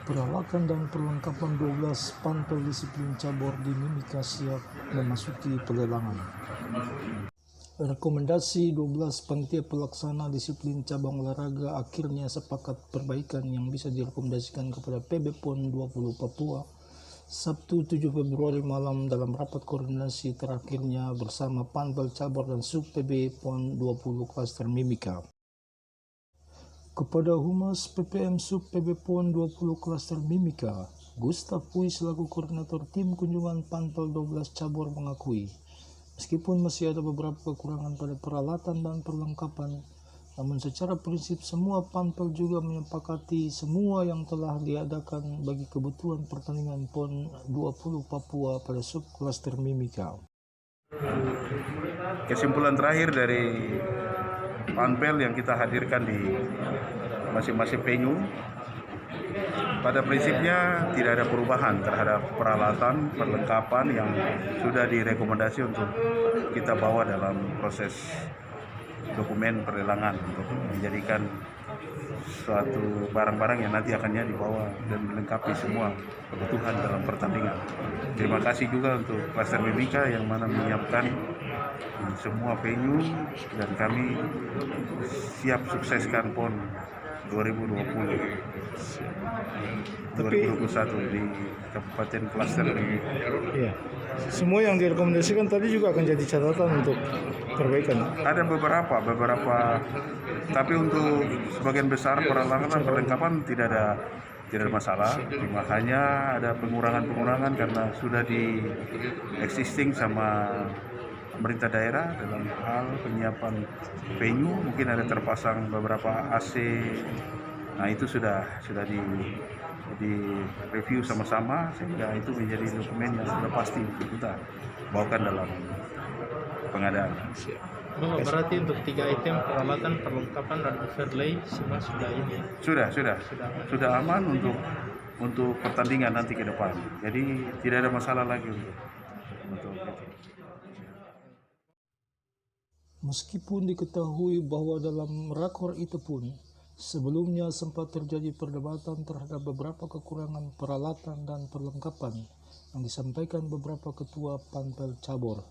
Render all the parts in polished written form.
Peralatan dan perlengkapan 12 panpel disiplin cabur di Mimika siap memasuki pelelangan. Rekomendasi 12 panitia pelaksana disiplin cabang olahraga akhirnya sepakat perbaikan yang bisa direkomendasikan kepada PB PON 20 Papua Sabtu 7 Februari malam dalam rapat koordinasi terakhirnya bersama Panpel Cabur dan Sub PB PON 20 Klaster Mimika. Kepada Humas PPM Sub PB PON 20 Klaster Mimika, Gustav Pui selaku koordinator tim kunjungan Panpel 12 Cabur mengakui, meskipun masih ada beberapa kekurangan pada peralatan dan perlengkapan, namun secara prinsip semua Panpel juga menyepakati semua yang telah diadakan bagi kebutuhan pertandingan PON 20 Papua pada Sub Klaster Mimika. Kesimpulan terakhir dari Panpel yang kita hadirkan di masing-masing venue, pada prinsipnya tidak ada perubahan terhadap peralatan, perlengkapan yang sudah direkomendasi untuk kita bawa dalam proses dokumen perlelangan untuk menjadikan suatu barang-barang yang nanti akannya dibawa dan melengkapi semua kebutuhan dalam pertandingan. Terima kasih juga untuk Klaster Mimika yang mana menyiapkan semua venue dan kami siap sukseskan PON 2021 di Kabupaten Klaster ini. Ya. Semua yang direkomendasikan tadi juga akan jadi catatan untuk perbaikan. Ada beberapa, tapi untuk sebagian besar peralatan dan perlengkapan tidak ada masalah. Cuma hanya ada pengurangan karena sudah di existing sama pemerintah daerah dalam hal penyiapan venue, mungkin ada terpasang beberapa AC. Nah, itu sudah di review sama-sama sehingga itu menjadi dokumen yang sudah pasti kita bawakan dalam pengadaan. Berarti untuk 3 item peralatan, perlengkapan dan overlay semua sudah ini. Sudah aman untuk pertandingan nanti ke depan. Jadi tidak ada masalah lagi untuk itu. Meskipun diketahui bahwa dalam rakor itu pun sebelumnya sempat terjadi perdebatan terhadap beberapa kekurangan peralatan dan perlengkapan yang disampaikan beberapa ketua Panpel Cabur,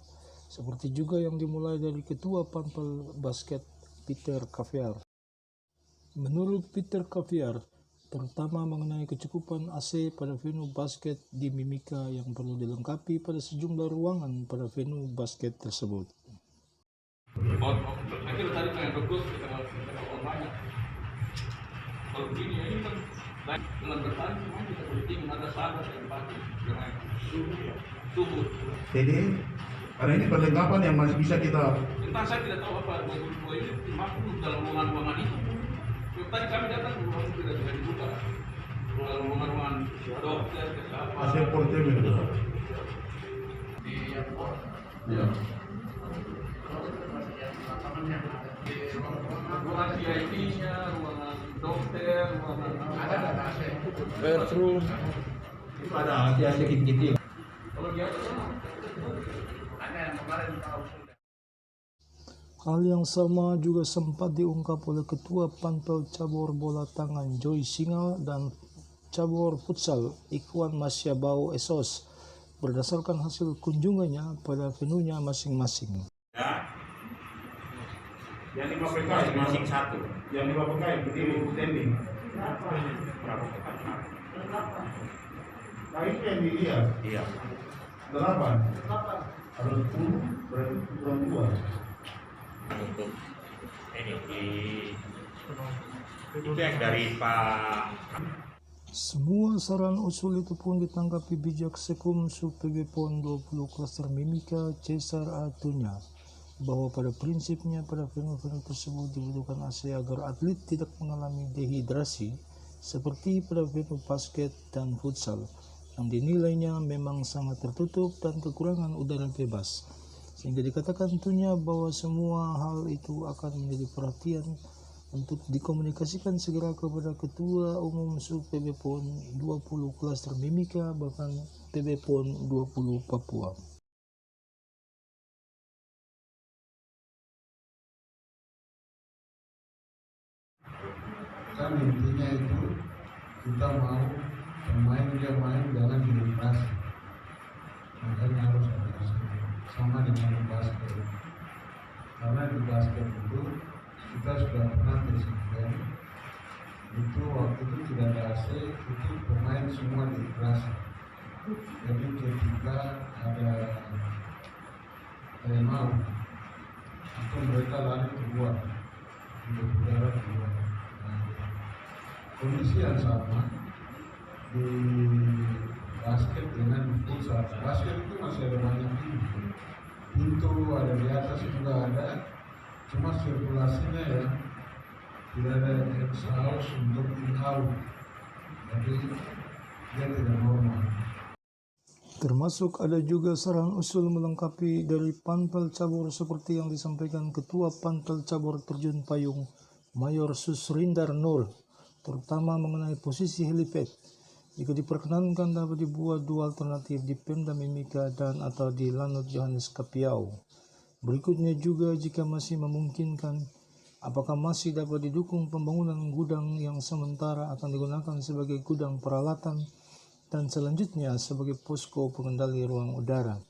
seperti juga yang dimulai dari ketua Panpel Basket Peter Caviar. Menurut Peter Caviar, terutama mengenai kecukupan AC pada venue basket di Mimika yang perlu dilengkapi pada sejumlah ruangan pada venue basket tersebut. Nanti tadi pengen bagus kita banyak. Kalau begini ini kan dengan bertanding memang kita penting ada sabar yang pasti dengan tubuh. Jadi karena ini perlengkapan yang masih bisa kita. Tentang saya tidak tahu apa bahwa ini masuk dalam ruangan itu. Tadi kami datang ruangan tidak bisa dibuka. Ruangan dokter kesehatan. Hasil portable. Di airport. Ya. Ruangan VIP-nya, ruangan dokter, ruangan Bathroom. Itu ada AC gitu. kalau dia ada yang kemarin tahu. Hal yang sama juga sempat diungkap oleh Ketua Panpel Cabur Bola Tangan Joy Singal dan Cabur Futsal Ikhwan Masyabau Esos berdasarkan hasil kunjungannya pada venunya masing-masing. Yang 5 PKI masing satu. Yang 5 PKI berdiri standing. Nah itu yang dilihat. Iya. 8. Harus 10 berarti kurang 2. Untuk ini itu yang dari Pak. Semua saran usul itu pun ditanggapi bijak Sekum Sub PB PON 20 Klaster Mimika Cesar Atunya, bahwa pada prinsipnya pada venue-venue tersebut dibutuhkan AC agar atlet tidak mengalami dehidrasi seperti pada venue basket dan futsal yang dinilainya memang sangat tertutup dan kekurangan udara bebas, sehingga dikatakan tentunya bahwa semua hal itu akan menjadi perhatian untuk dikomunikasikan segera kepada Ketua Umum Sub PB PON 20 Klaster Mimika bahkan PB PON 20 Papua. Kan intinya itu kita mau pemain dia main jangan dilepas, makanya harus ada basket. Sama dengan di basket, karena di basket itu kita sudah pernah presiden itu waktu itu tidak ada AC, itu pemain semua di kelas. Jadi ketika ada mau itu mereka lari keluar untuk udara keluar. Nah, kondisi yang sama di basket dengan di futsal. Basket itu masih ada banyak pintu ada di atas juga ada, cuma sirkulasinya ya tidak ada exhaust untuk in-out, jadi dia tidak normal. Termasuk ada juga saran usul melengkapi dari panpel cabur seperti yang disampaikan Ketua Panpel Cabur Terjun Payung Mayor Susrindar Nur, terutama mengenai posisi helipad. Jika diperkenankan dapat dibuat dua alternatif di Pemda Mimika dan atau di Lanut Johannes Kapiau. Berikutnya juga jika masih memungkinkan, apakah masih dapat didukung pembangunan gudang yang sementara akan digunakan sebagai gudang peralatan dan selanjutnya sebagai posko pengendali ruang udara.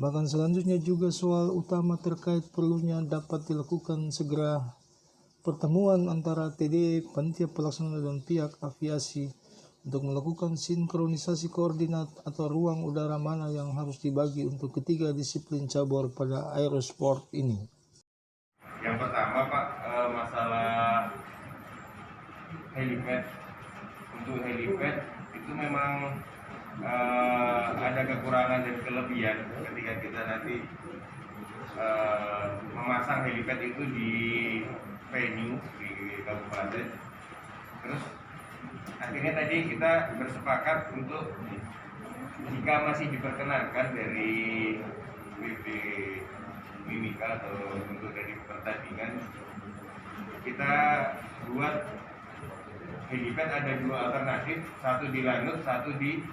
Bahkan selanjutnya juga soal utama terkait perlunya dapat dilakukan segera pertemuan antara TD, panitia pelaksana dan pihak aviasi untuk melakukan sinkronisasi koordinat atau ruang udara mana yang harus dibagi untuk ketiga disiplin cabur pada aerosport ini. Yang pertama Pak, masalah helipad. Untuk helipad itu memang ada kekurangan dan kelebihan ketika kita nanti memasang helipad itu di venue di kabupaten. Terus akhirnya tadi kita bersepakat untuk jika masih diperkenankan dari BB Mimika atau untuk dari pertandingan, kita buat helipad ada dua alternatif, satu di Lanut, satu di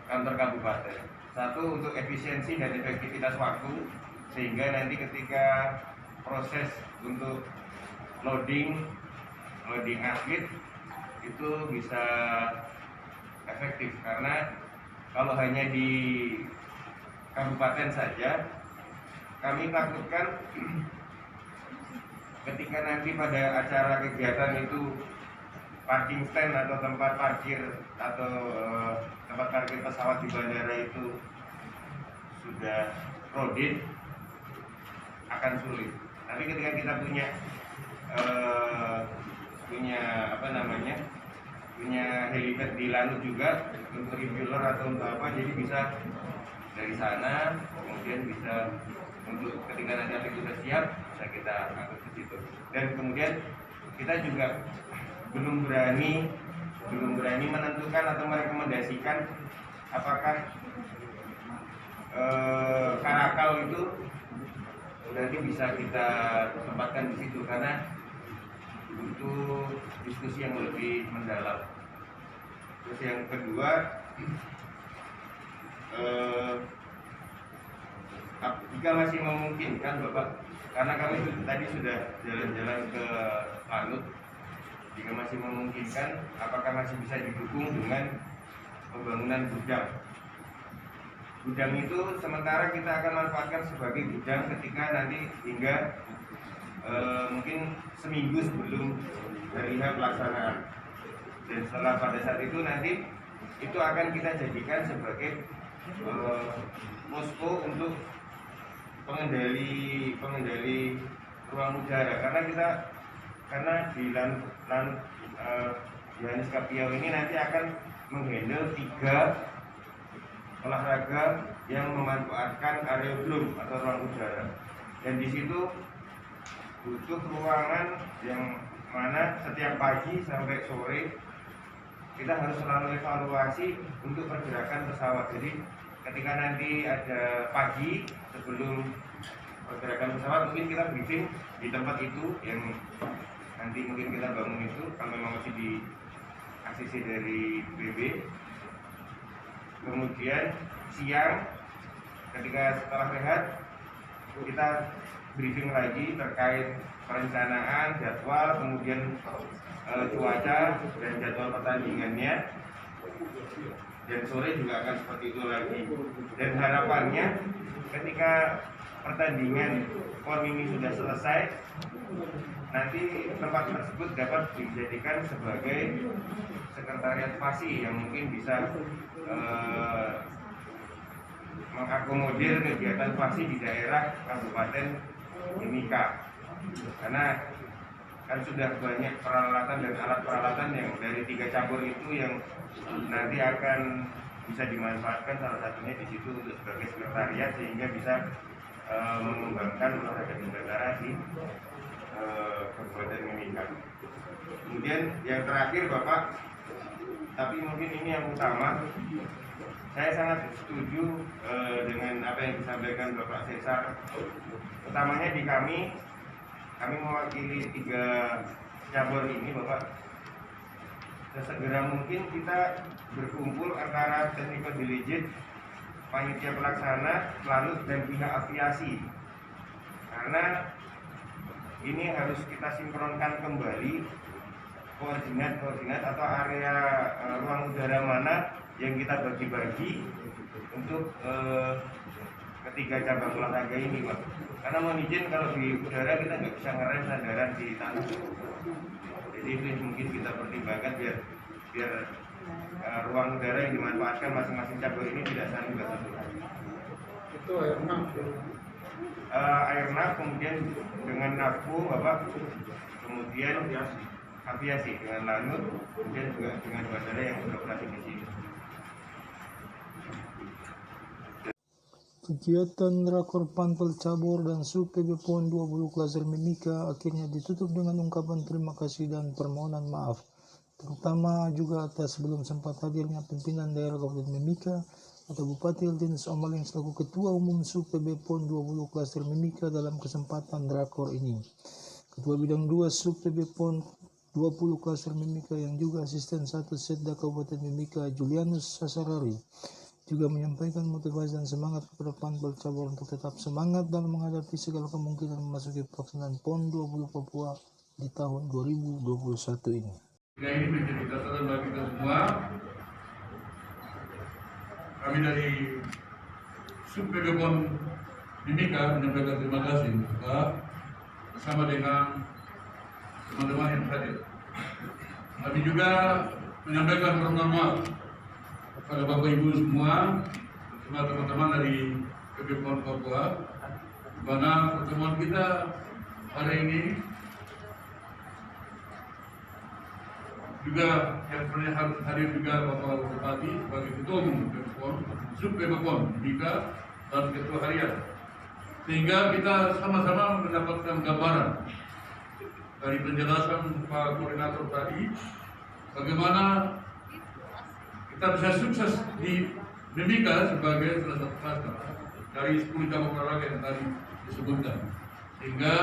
kantor kabupaten. Satu untuk efisiensi dan efektivitas waktu, sehingga nanti ketika proses untuk loading atlet itu bisa efektif, karena kalau hanya di kabupaten saja kami takutkan ketika nanti pada acara kegiatan itu parking stand atau tempat parkir pesawat di bandara itu sudah crowded, akan sulit. Tapi ketika kita punya helipad di Lanut juga untuk refueler atau untuk apa, jadi bisa dari sana, kemudian bisa untuk ketika nanti atlet sudah siap bisa kita angkut ke situ. Dan kemudian kita juga belum berani menentukan atau merekomendasikan apakah Karakal itu nanti bisa kita tempatkan di situ, karena butuh diskusi yang lebih mendalam. Terus yang kedua, jika masih memungkinkan Bapak, karena kami tadi sudah jalan-jalan ke Lanut, jika masih memungkinkan, apakah masih bisa didukung dengan pembangunan gudang. Gudang itu sementara kita akan manfaatkan sebagai gudang ketika nanti hingga mungkin seminggu sebelum hari H pelaksanaan. Dan setelah pada saat itu nanti itu akan kita jadikan sebagai posko untuk pengendali ruang udara, karena di Lanut Johannes Kapiau ini nanti akan menghandle 3 olahraga yang memanfaatkan aerodrom atau ruang udara, dan di situ butuh ruangan yang mana setiap pagi sampai sore kita harus selalu evaluasi untuk pergerakan pesawat. Jadi ketika nanti ada pagi sebelum pergerakan pesawat, mungkin kita briefing di tempat itu yang nanti mungkin kita bangun itu, kalau memang masih di ACC dari BB. Kemudian siang ketika setelah rehat kita briefing lagi terkait perencanaan jadwal, kemudian cuaca dan jadwal pertandingannya. dan sore juga akan seperti itu lagi. Dan harapannya ketika pertandingan PON ini sudah selesai, nanti tempat tersebut dapat dijadikan sebagai sekretariat FASI yang mungkin bisa mengakomodir kegiatan FASI di daerah Kabupaten Mimika. Karena kan sudah banyak peralatan dan alat peralatan yang dari 3 cabur itu yang nanti akan bisa dimanfaatkan, salah satunya di situ untuk sebagai sekretariat sehingga bisa mengembangkan olahraga Dirgantara di Kabupaten Mimika. Kemudian yang terakhir Bapak, tapi mungkin ini yang utama, saya sangat setuju dengan apa yang disampaikan Bapak Cesar. Utamanya di kami mewakili 3 cabur ini Bapak. Sesegera mungkin kita berkumpul antara technical delegate, panitia pelaksana, lalu dan pihak aviasi. Karena ini harus kita sinkronkan kembali koordinat atau area ruang udara mana yang kita bagi-bagi untuk ketiga cabang olahraga ini Pak. Karena mohon izin kalau di udara kita nggak bisa ngerem sandaran di tanah. Jadi itu mungkin kita pertimbangkan biar ruang udara yang dimanfaatkan masing-masing cabur ini tidak saling bersentuhan. Itu Airnav kemudian dengan NAVCO Bapak, kemudian aviasi dengan Lanut, kemudian juga dengan bandara yang beroperasi di sini. Kegiatan Rakor Panpel Cabur dan Sub PB PON 20 Klaster Mimika akhirnya ditutup dengan ungkapan terima kasih dan permohonan maaf, terutama juga atas belum sempat hadirnya pimpinan daerah Kabupaten Mimika atau Bupati Eltinus Omaling selaku Ketua Umum Sub PB PON 20 Klaster Mimika dalam kesempatan Rakor ini. Ketua Bidang 2 Sub PB PON 20 Klaster Mimika yang juga Asisten 1 Setda Kabupaten Mimika Julianus Sasarari juga menyampaikan motivasi dan semangat kepada Panpel Cabur untuk tetap semangat dalam menghadapi segala kemungkinan memasuki pelaksanaan PON 20 Papua di tahun 2021 ini. Ini menjadi catatan bagi kita semua. Kami dari Sub PB PON Mimika menyampaikan terima kasih bersama dengan teman-teman yang hadir. Kami juga menyampaikan permohonan maaf kepada Bapak Ibu semua, bersama teman-teman dari PB PON Papua, di mana pertemuan kita hari ini juga yang pernah hadir juga Bapak Bupati sebagai Ketua Umum PB PON, Sub PB PON Mimika dan Ketua Harian, sehingga kita sama-sama mendapatkan gambaran dari penjelasan Pak Koordinator tadi bagaimana kita bisa sukses di Mimika sebagai salah satu klaster dari 10 cabang olahraga yang tadi disebutkan. Sehingga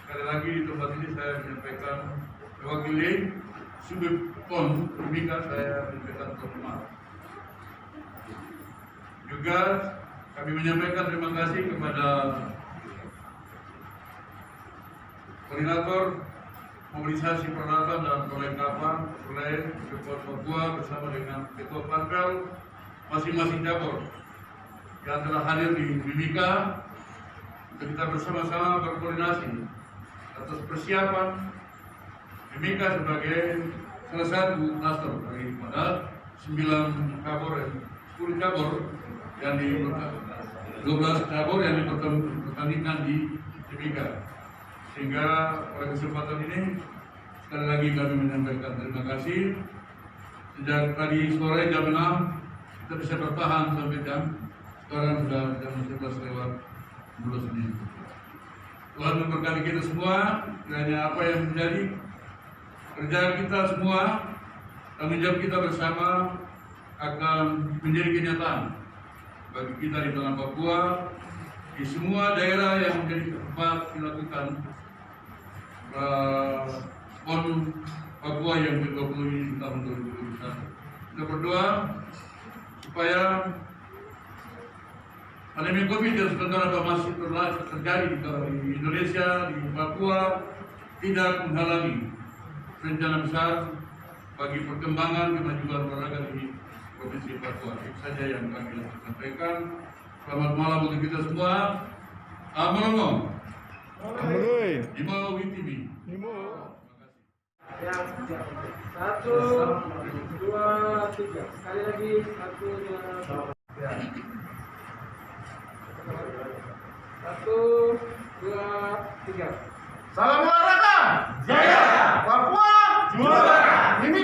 sekali lagi di tempat ini saya menyampaikan mewakili Sub PON Mimika, saya menyampaikan maaf. Juga kami menyampaikan terima kasih kepada Koordinator Mobilisasi Peralatan dan Perlengkapan oleh PON Papua bersama dengan Ketua Panpel masing-masing cabur yang telah hadir di Mimika untuk kita bersama-sama berkoordinasi atas persiapan Mimika sebagai salah satu klaster daripada 9 cabur dan 10 cabur yang di 12 cabur yang dipertandingkan di Mimika. Sehingga pada kesempatan ini sekali lagi kami menyampaikan terima kasih. Sejak tadi sore jam 6 kita bisa bertahan sampai sekarang sudah jam 11 lewat 12 menit. Tuhan memberkati kita semua, kiranya apa yang menjadi kerjaan kita semua, tanggung jawab kita bersama akan menjadi kenyataan bagi kita di tanah Papua, di semua daerah yang menjadi tempat dilakukan PON Papua yang ke-20 ini di tahun 2021. Kita berdoa supaya pandemi COVID yang sebentar masih terjadi di Indonesia, di Papua, tidak menghalangi rencana besar bagi perkembangan kemajuan olahraga di Provinsi Papua. Itu saja yang kami sampaikan. Selamat malam untuk kita semua. Amalong. Di bawah WTV. Satu, dua, tiga. Sekali lagi, satu, dua, tiga. Satu, dua, tiga. Salam olahraga. Jaya. Papua juara. Ini